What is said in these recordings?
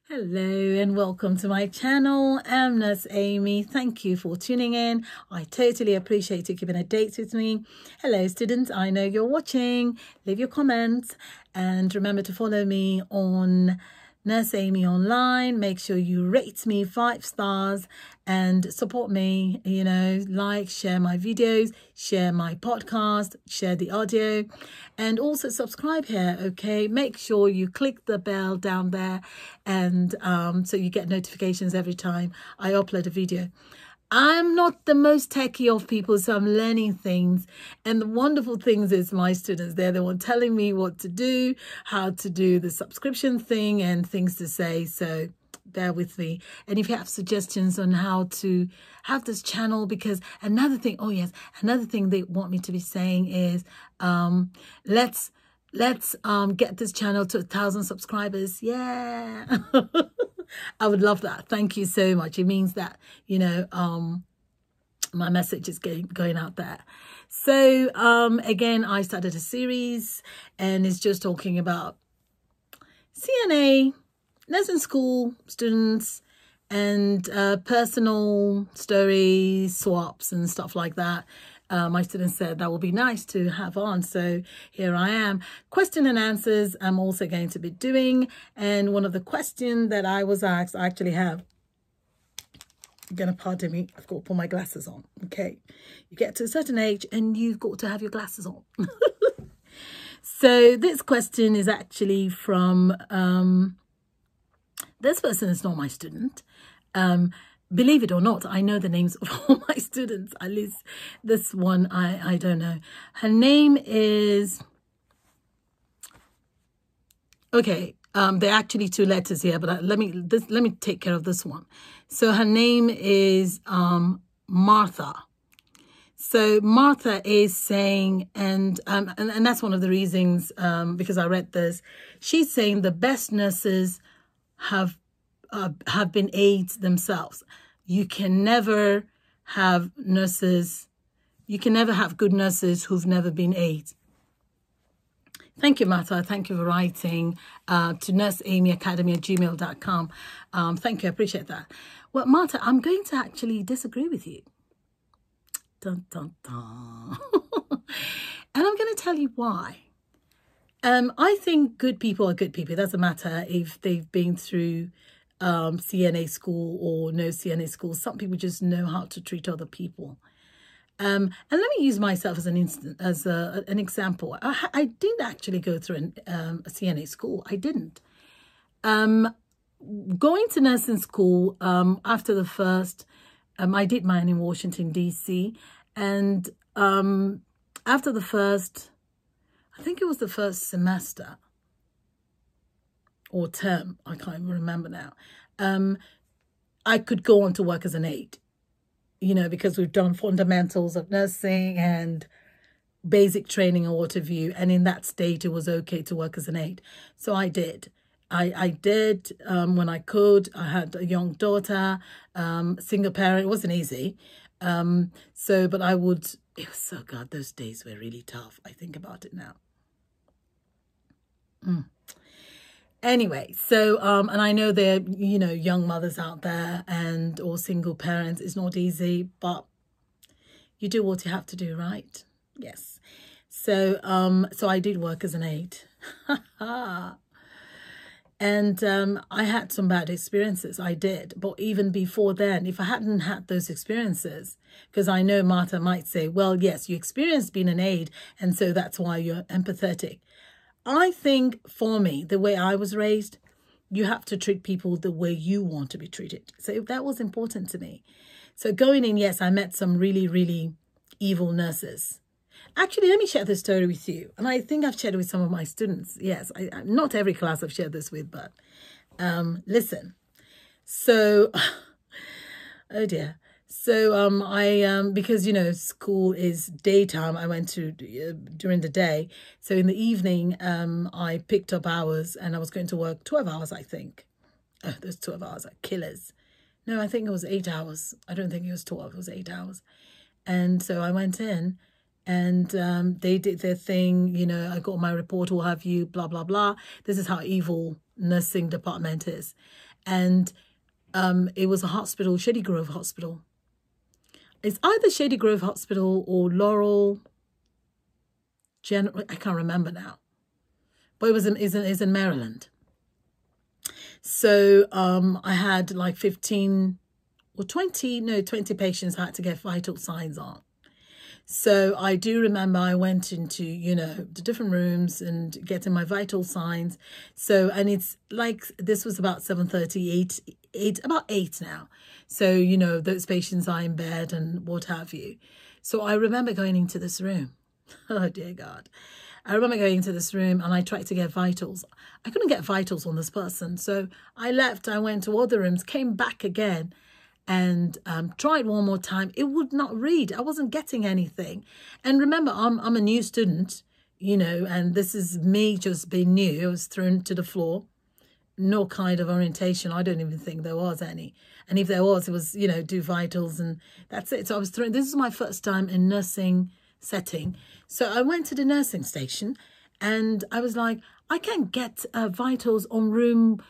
Hello and welcome to my channel. I'm Nurse Amy. Thank you for tuning in. I totally appreciate you keeping a date with me. Hello students, I know you're watching. Leave your comments and remember to follow me on Nurse Amy Online. Make sure you rate me 5 stars and support me, like, share my videos, share my podcast, share the audio, and also subscribe here, okay? Make sure you click the bell down there and so you get notifications every time I upload a video. I'm not the most techie of people, so I'm learning things. And the wonderful things is my students, they're the one telling me what to do, how to do the subscription thing and things to say. So bear with me. And if you have suggestions on how to have this channel, because another thing they want me to be saying is let's get this channel to 1,000 subscribers. Yeah. I would love that. Thank you so much. It means that, my message is going out there. So, again, I started a series and it's just talking about CNA, nursing school students, and personal stories, swaps and stuff like that. My students said that would be nice to have on, so here I am. Question and answers I'm also going to be doing, and one of the questions that I was asked, I actually have, you're gonna pardon me, I've got to put my glasses on, okay? You get to a certain age and you've got to have your glasses on. So this question is actually from, this person is not my student. Believe it or not, I know the names of all my students. At least this one, I don't know. Her name is... Okay, there are actually 2 letters here, but let me take care of this one. So her name is Martha. So Martha is saying, and that's one of the reasons, because I read this. She's saying the best nurses have been aides themselves. You can never have nurses, you can never have good nurses who've never been aides. Thank you, Martha. Thank you for writing to nurseamyacademy@gmail.com. Thank you. I appreciate that. Well, Martha, I'm going to actually disagree with you. Dun, dun, dun. And I'm going to tell you why. I think good people are good people. It doesn't matter if they've been through CNA school or no CNA school. Some people just know how to treat other people. And let me use myself as an example. I didn't actually go through a CNA school. I didn't. Going to nursing school after the first, I did mine in Washington, D.C. And after the first, I think it was the first semester or term, I can't even remember now, I could go on to work as an aide. Because we've done fundamentals of nursing and basic training or what have you. And in that state, it was okay to work as an aide. So I did. I did when I could. I had a young daughter, single parent. It wasn't easy. But it was so, God, those days were really tough. I think about it now. Anyway, so, and I know there, young mothers out there or single parents. It's not easy, but you do what you have to do, right? Yes. So, so I did work as an aide. And I had some bad experiences. I did. But even before then, if I hadn't had those experiences, because I know Martha might say, well, yes, you experienced being an aide, and so that's why you're empathetic. I think for me, the way I was raised, you have to treat people the way you want to be treated. So that was important to me. So going in, yes, I met some really, really evil nurses. Actually, let me share this story with you. And I think I've shared it with some of my students. Yes, not every class I've shared this with, but listen. So, oh dear. So because, school is daytime, I went to during the day. So in the evening, I picked up hours and I was going to work 12 hours, I think. Oh, those 12 hours are killers. No, I think it was 8 hours. I don't think it was 12, it was 8 hours. And so I went in and they did their thing, I got my report, what have you, blah, blah, blah. This is how evil nursing department is. And it was a hospital, Shady Grove Hospital. It's either Shady Grove Hospital or Laurel General. I can't remember now. But it was in Maryland. So I had like 15 or 20 patients I had to get vital signs on. So I do remember I went into, the different rooms and getting my vital signs. So, and it's like, this was about 7:30, about 8 now. So, those patients are in bed and what have you. So I remember going into this room. Oh, dear God. I remember going into this room and I tried to get vitals. I couldn't get vitals on this person. So I left, I went to other rooms, came back again and tried one more time. It would not read. I wasn't getting anything. And remember, I'm a new student, and this is me just being new. I was thrown to the floor. No kind of orientation. I don't even think there was any. And if there was, it was, do vitals and that's it. So I was thrown. This is my first time in nursing setting. So I went to the nursing station and I was like, I can't get vitals on room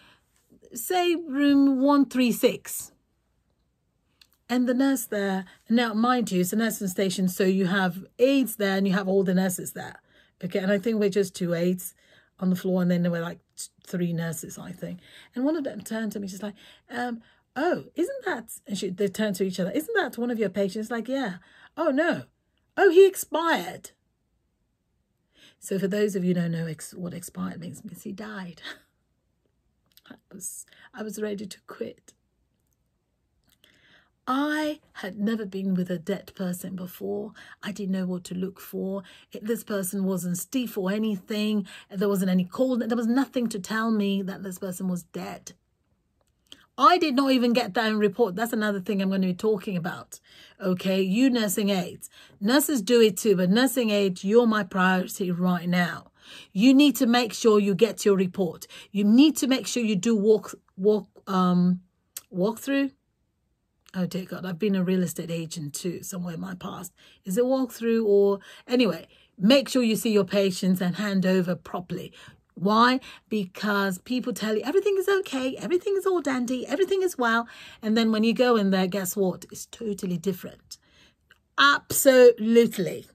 136. And the nurse there, now mind you, it's a nursing station, so you have aides there and you have all the nurses there. Okay, and I think we're just 2 aides on the floor and then there were like 3 nurses, I think. And one of them turned to me, she's like, oh, isn't that, and they turned to each other, isn't that one of your patients? Like, yeah. Oh, no. Oh, he expired. So for those of you who don't know what expired means he died. I was ready to quit. I had never been with a dead person before. I didn't know what to look for. This person wasn't stiff or anything. There wasn't any cold. There was nothing to tell me that this person was dead. I did not even get that in report. That's another thing I'm going to be talking about. Okay, you nursing aides. Nurses do it too, but nursing aides, you're my priority right now. You need to make sure you get your report. You need to make sure you do walkthrough. Oh dear God, I've been a real estate agent too, somewhere in my past. Is it walkthrough or... Anyway, make sure you see your patients and hand over properly. Why? Because people tell you everything is okay, everything is all dandy, everything is well. And then when you go in there, guess what? It's totally different. Absolutely.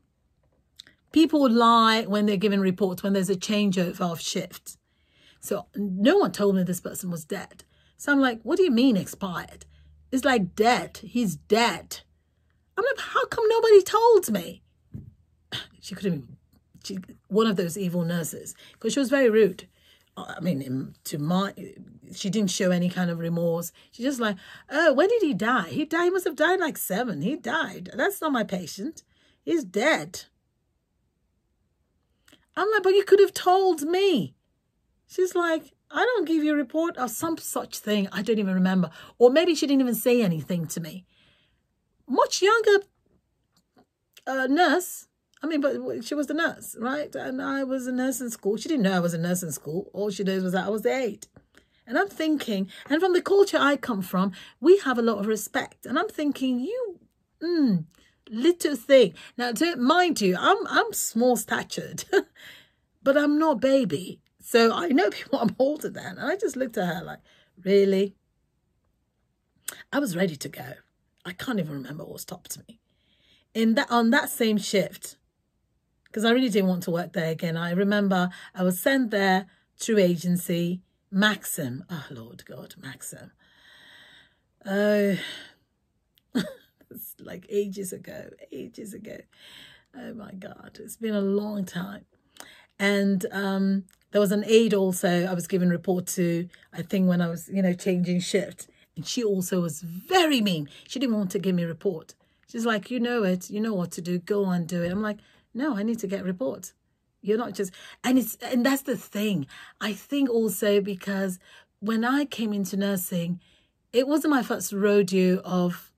People lie when they're giving reports, when there's a changeover of shift. So no one told me this person was dead. So I'm like, what do you mean expired? It's like dead. He's dead. I'm like, how come nobody told me? She couldn't even... one of those evil nurses, because she was very rude. I mean, she didn't show any kind of remorse. She just like, oh, when did he die? He must have died like 7. He died. That's not my patient. He's dead. I'm like, but you could have told me. She's like, I don't give you a report or some such thing. I don't even remember. Or maybe she didn't even say anything to me. Much younger nurse. I mean, but she was the nurse, right? And I was a nurse in school. She didn't know I was a nurse in school. All she knows was that I was the aide. And I'm thinking, and from the culture I come from, we have a lot of respect. And I'm thinking, you, little thing. Now, mind you, I'm small statured, but I'm not baby. So I know people I'm older than. And I just looked at her like, really? I was ready to go. I can't even remember what stopped me. On that same shift, because I really didn't want to work there again. I remember I was sent there through agency, Maxim. Oh, Lord God, Maxim. Oh, it's like ages ago. Oh, my God. It's been a long time. And there was an aide also I was giving report to, I think when I was, changing shift. And she also was very mean. She didn't want to give me a report. She's like, you know it. You know what to do. Go and do it. I'm like, no, I need to get reports. You're not just... And that's the thing. I think also because when I came into nursing, it wasn't my first rodeo of,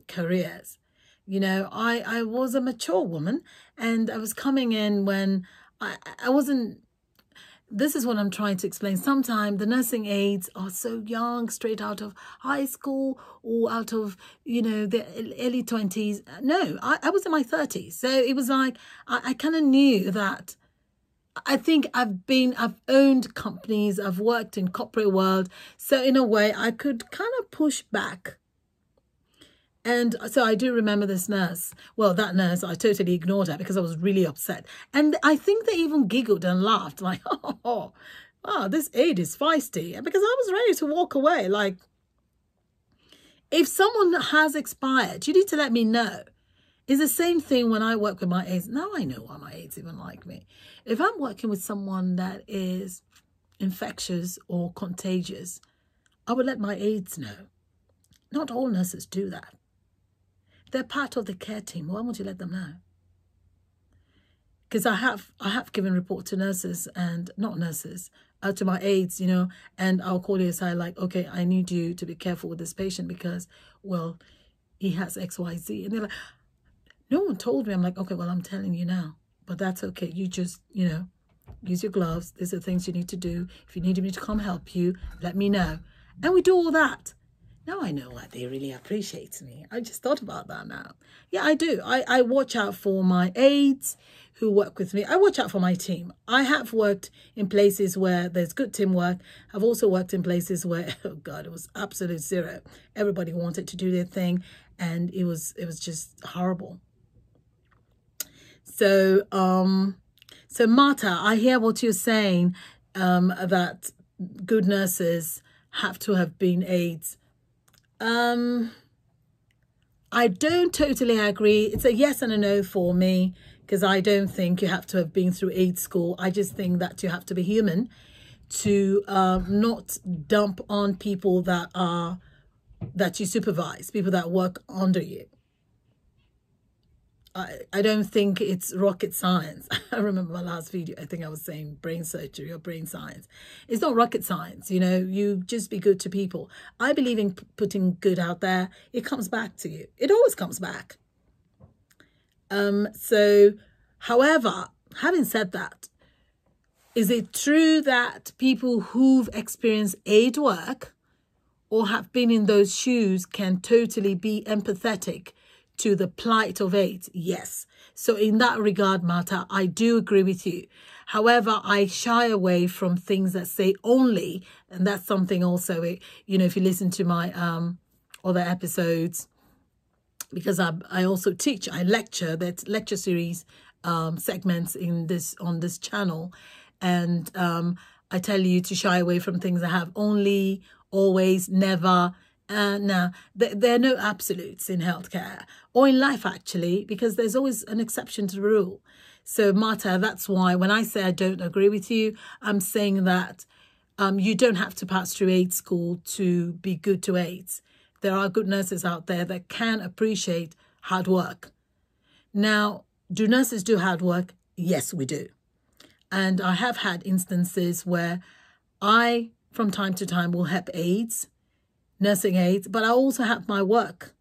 careers. I was a mature woman and I was coming in when I wasn't... This is what I'm trying to explain. Sometimes the nursing aides are so young, straight out of high school or out of, the early 20s. No, I was in my 30s. So it was like, I kind of knew that I think I've owned companies, I've worked in corporate world. So in a way, I could kind of push back. And so I do remember this nurse. Well, that nurse, I totally ignored her because I was really upset. And I think they even giggled and laughed like, oh, this aide is feisty. Because I was ready to walk away. Like, if someone has expired, you need to let me know. It's the same thing when I work with my aides. Now I know why my aides even like me. If I'm working with someone that is infectious or contagious, I would let my aides know. Not all nurses do that. They're part of the care team. Why won't you let them know? Because I have given report to nurses and not nurses, to my aides, you know, and I'll call you aside like, okay, I need you to be careful with this patient because, well, he has XYZ. And they're like, no one told me. I'm like, okay, well, I'm telling you now, but that's okay. You just, you know, use your gloves. These are things you need to do. If you need me to come help you, let me know. And we do all that. Now I know why they really appreciate me. I just thought about that now. Yeah, I do. I watch out for my aides who work with me. I watch out for my team. I have worked in places where there's good teamwork. I've also worked in places where, oh God, it was absolute zero. Everybody wanted to do their thing and it was just horrible. So, so Marta, I hear what you're saying, that good nurses have to have been aides. I don't totally agree. It's a yes and a no for me, because I don't think you have to have been through aid school. I just think that you have to be human to not dump on people that you supervise, people that work under you. I don't think it's rocket science. I remember my last video, I think I was saying brain surgery or brain science. It's not rocket science, you know, you just be good to people. I believe in putting good out there. It comes back to you. It always comes back. So, however, having said that, is it true that people who've experienced aid work or have been in those shoes can totally be empathetic to the plight of AIDS? Yes. So in that regard, Marta, I do agree with you. However, I shy away from things that say only, and that's something also, you know, if you listen to my other episodes, because I also teach, I lecture, that's lecture series segments on this channel, and I tell you to shy away from things that have only, always, never. Now, there are no absolutes in healthcare or in life, actually, because there's always an exception to the rule. So, Marta, that's why when I say I don't agree with you, I'm saying that you don't have to pass through aid school to be good to AIDS. There are good nurses out there that can appreciate hard work. Now, do nurses do hard work? Yes, we do. And I have had instances where I, from time to time, will help aides, nursing aides, but I also have my work.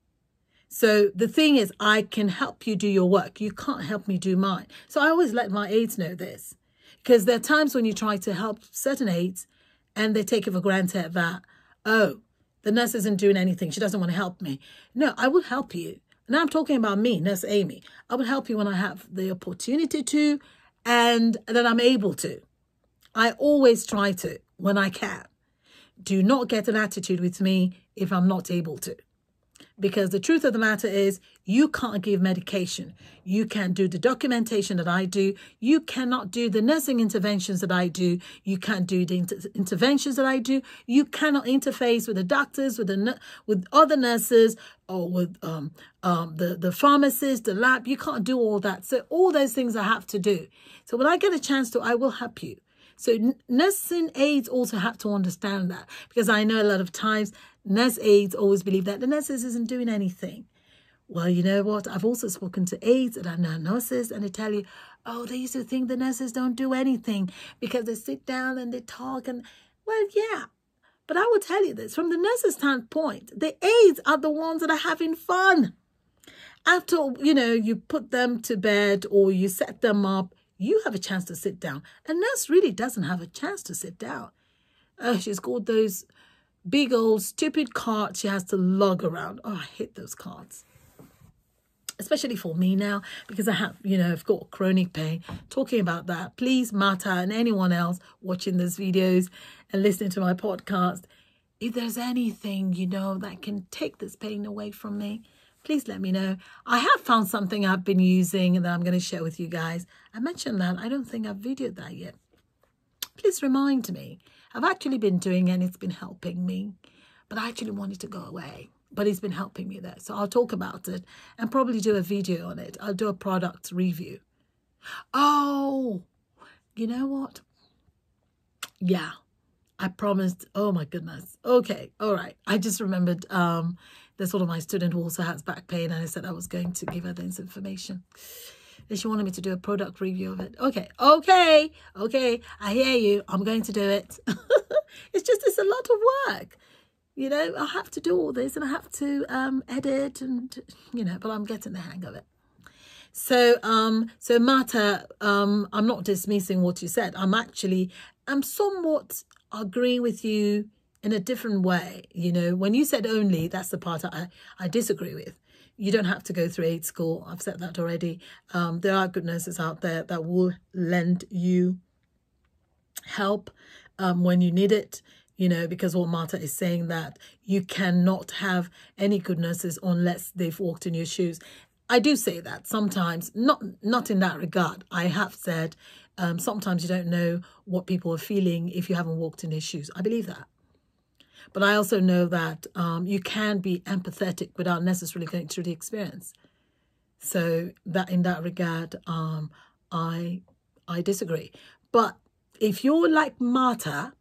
So the thing is, I can help you do your work. You can't help me do mine. So I always let my aides know this, because there are times when you try to help certain aides and they take it for granted that, oh, the nurse isn't doing anything. She doesn't want to help me. No, I will help you. Now I'm talking about me, Nurse Amy. I will help you when I have the opportunity to and that I'm able to. I always try to when I can. Do not get an attitude with me if I'm not able to. Because the truth of the matter is, you can't give medication. You can't do the documentation that I do. You cannot do the nursing interventions that I do. You can't do the interventions that I do. You cannot interface with the doctors, with other nurses, or with the pharmacist, the lab. You can't do all that. So all those things I have to do. So when I get a chance to, I will help you. So nursing aides also have to understand that, because I know a lot of times nurse aides always believe that the nurses isn't doing anything. Well, you know what? I've also spoken to aides that are now nurses, and they tell you, oh, they used to think the nurses don't do anything because they sit down and they talk. And well, yeah, but I will tell you this, from the nurse's standpoint, the aides are the ones that are having fun. After, you know, you put them to bed or you set them up, you have a chance to sit down. A nurse really doesn't have a chance to sit down. She's got those big old stupid cards she has to lug around. Oh, I hate those cards. especially for me now, because I have, I've got chronic pain. Talking about that, please, Marta and anyone else watching these videos and listening to my podcast, if there's anything, that can take this pain away from me, please let me know. I have found something I've been using that I'm going to share with you guys. I mentioned that. I don't think I've videoed that yet. Please remind me. I've actually been doing it and it's been helping me. But I actually want it to go away. But it's been helping me there. So I'll talk about it and probably do a video on it. I'll do a product review. Oh, you know what? Yeah, I promised. Oh, my goodness. Okay. All right. I just remembered there's one of my students who also has back pain. And I said I was going to give her this information. And she wanted me to do a product review of it. Okay. I hear you. I'm going to do it. It's a lot of work. I have to do all this and I have to edit and, but I'm getting the hang of it. So Marta, I'm not dismissing what you said. I'm somewhat agreeing with you in a different way. When you said only, that's the part I disagree with. You don't have to go through aid school. I've said that already. There are good nurses out there that will lend you help when you need it. Because what Marta is saying, that you cannot have any good nurses unless they've walked in your shoes. I do say that sometimes, not in that regard. I have said sometimes you don't know what people are feeling if you haven't walked in their shoes. I believe that. But I also know that you can be empathetic without necessarily going through the experience. So that in that regard, I disagree. But if you're like Marta,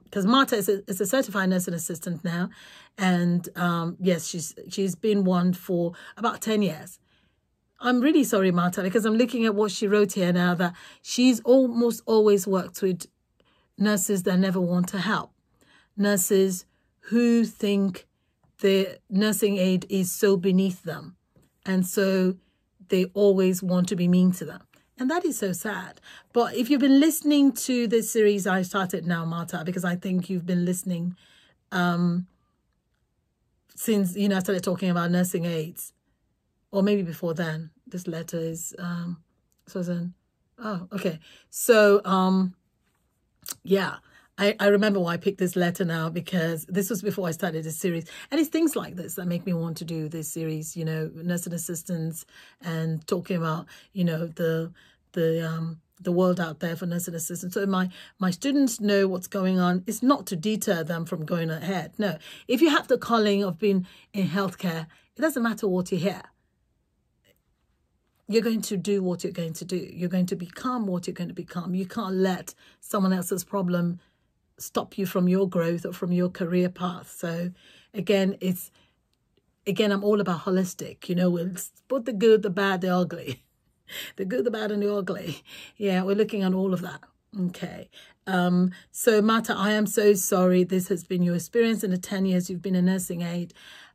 because Marta is a certified nursing assistant now. And yes, she's been one for about 10 years. I'm really sorry, Marta, because I'm looking at what she wrote here now, that she's almost always worked with nurses that never want to help. Nurses who think the nursing aid is so beneath them. And so they always want to be mean to them. And that is so sad. But if you've been listening to this series I started now, Marta, because I think you've been listening since, I started talking about nursing aids. Or maybe before then. This letter is, oh, okay. So, yeah. I remember why I picked this letter now, because this was before I started this series. And it's things like this that make me want to do this series, nursing assistants, and talking about, the world out there for nursing assistants. So my students know what's going on. It's not to deter them from going ahead. No, if you have the calling of being in healthcare, it doesn't matter what you hear. You're going to do what you're going to do. You're going to become what you're going to become. You can't let someone else's problem stop you from your growth or from your career path. So again, I'm all about holistic, we'll put the good, the bad, the ugly, the good, the bad, and the ugly. Yeah, we're looking at all of that. Okay. So Marta, I am so sorry this has been your experience in the 10 years you've been a nursing aide.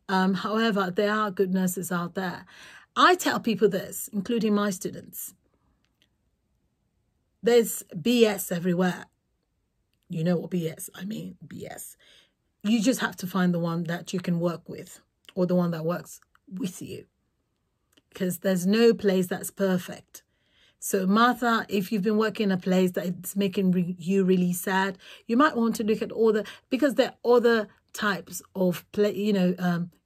However, there are good nurses out there. I tell people this, including my students. There's BS everywhere. You know what BS, I mean BS. You just have to find the one that you can work with, or the one that works with you. Because there's no place that's perfect. So Martha, if you've been working in a place that it's making you really sad, you might want to look at because there are other types of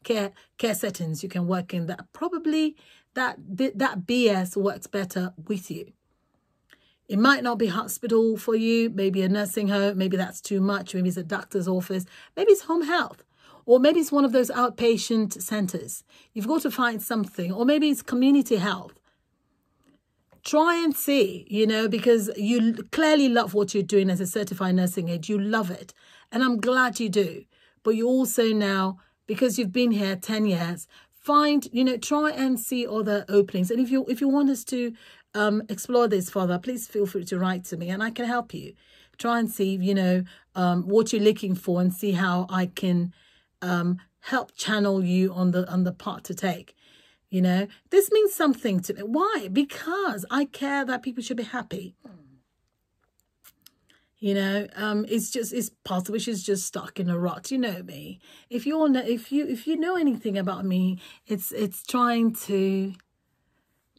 care settings you can work in that probably that BS works better with you. It might not be hospital for you, maybe a nursing home, maybe that's too much, maybe it's a doctor's office, maybe it's home health, or maybe it's one of those outpatient centers. You've got to find something, or maybe it's community health. Try and see, because you clearly love what you're doing as a certified nursing aide. You love it. And I'm glad you do. But you also now, because you've been here 10 years, try and see other openings. And if you want us to explore this further, please feel free to write to me and I can help you. Try and see, what you're looking for and see how I can help channel you on the path to take. This means something to me. Why? Because I care that people should be happy. It's part of which is just stuck in a rut. You know me. If you know anything about me, it's trying to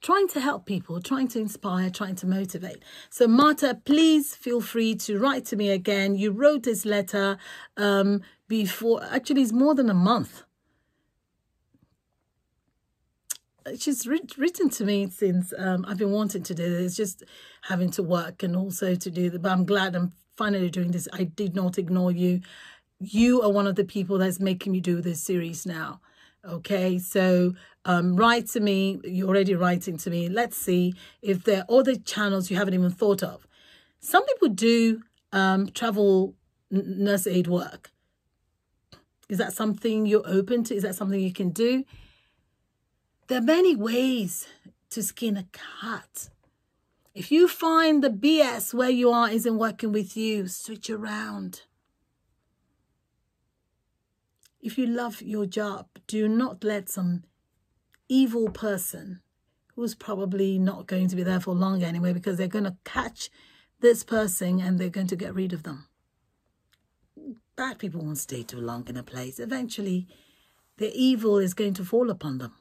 trying to help people, trying to inspire, trying to motivate. So Marta, please feel free to write to me again. You wrote this letter before, actually it's more than a month. She's written to me since I've been wanting to do this, just having to work and also to do that. But I'm glad I'm finally doing this. I did not ignore you. You are one of the people that's making me do this series now. Okay, so write to me. You're already writing to me. Let's see if there are other channels you haven't even thought of. Some people do travel nurse aid work. Is that something you're open to? Is that something you can do? There are many ways to skin a cat. If you find the BS where you are isn't working with you, switch around. If you love your job, do not let some evil person who's probably not going to be there for long anyway, because they're going to catch this person and they're going to get rid of them. Bad people won't stay too long in a place. Eventually, the evil is going to fall upon them.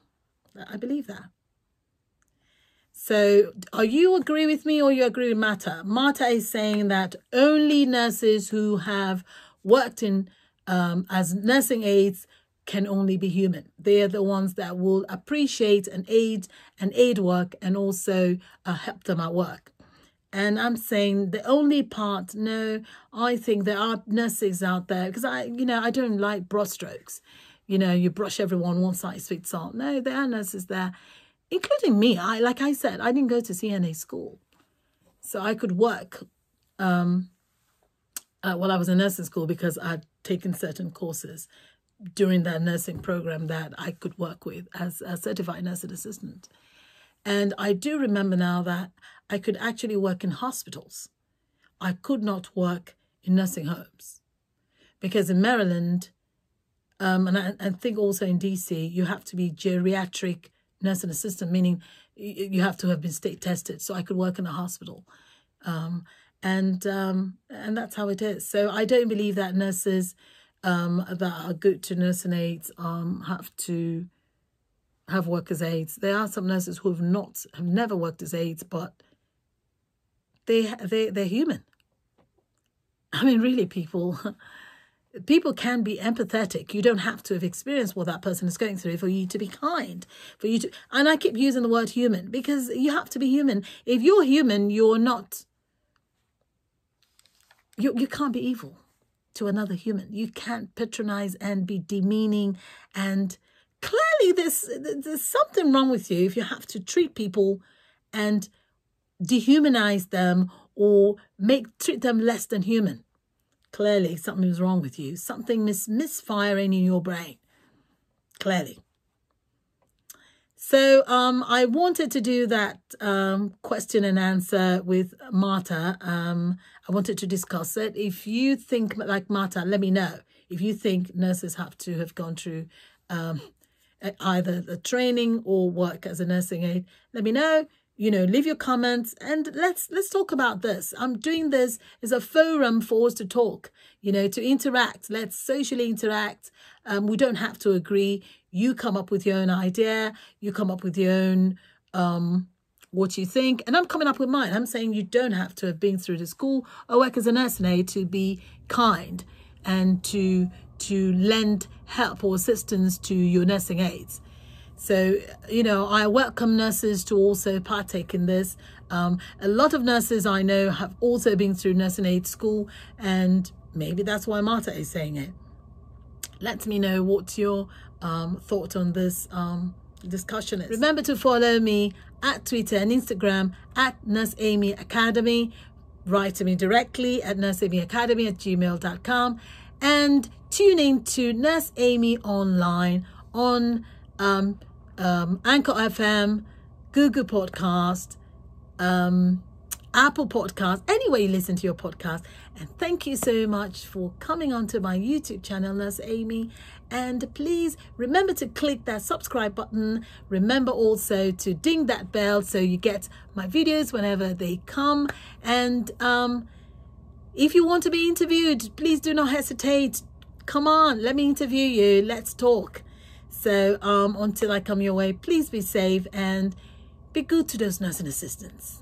I believe that. So, are you agree with me or you agree with Marta? Marta is saying that only nurses who have worked in as nursing aides can only be human. They are the ones that will appreciate and aid work and also help them at work. And I'm saying the only part, no, I think there are nurses out there, because I don't like broad strokes. You brush everyone, one size fits all. No, there are nurses there, including me. Like I said, I didn't go to CNA school. So I could work while I was in nursing school because I'd taken certain courses during that nursing program that I could work with as a certified nursing assistant. And I do remember now that I could actually work in hospitals. I could not work in nursing homes because in Maryland, and I think also in DC, you have to be geriatric nursing assistant, meaning you have to have been state tested. So I could work in a hospital. And that's how it is. So I don't believe that nurses that are good to nursing aides have to have work as aides. There are some nurses who have never worked as aides, but they're human. I mean, really, people can be empathetic. You don't have to have experienced what that person is going through for you to be kind, for you to. And I keep using the word human because you have to be human. If you're human, you're not. You can't be evil to another human. You can't patronize and be demeaning. And clearly there's something wrong with you if you have to treat people and dehumanize them or treat them less than human. Clearly something's wrong with you. Something misfiring in your brain. Clearly. So I wanted to do that question and answer with Marta. I wanted to discuss it. If you think like Marta, let me know. If you think nurses have to have gone through either the training or work as a nursing aide, let me know. Leave your comments and let's talk about this. I'm doing this as a forum for us to talk, to interact. Let's socially interact. We don't have to agree. You come up with your own idea. You come up with your own what you think. And I'm coming up with mine. I'm saying you don't have to have been through the school or work as a nursing aide to be kind and to lend help or assistance to your nursing aides. So, I welcome nurses to also partake in this. A lot of nurses I know have also been through nursing aid school, and maybe that's why Marta is saying it. Let me know what your thought on this discussion is. Remember to follow me at Twitter and Instagram at Nurse Amy Academy. Write to me directly at nurseamyacademy@gmail.com and tune in to Nurse Amy Online on Anchor FM, Google Podcast, Apple Podcast, anywhere you listen to your podcast. And thank you so much for coming onto my YouTube channel, Nurse Amy. And please remember to click that subscribe button. Remember also to ding that bell so you get my videos whenever they come. And if you want to be interviewed, please do not hesitate. Come on, let me interview you. Let's talk. So until I come your way, please be safe and Be good to those nursing assistants.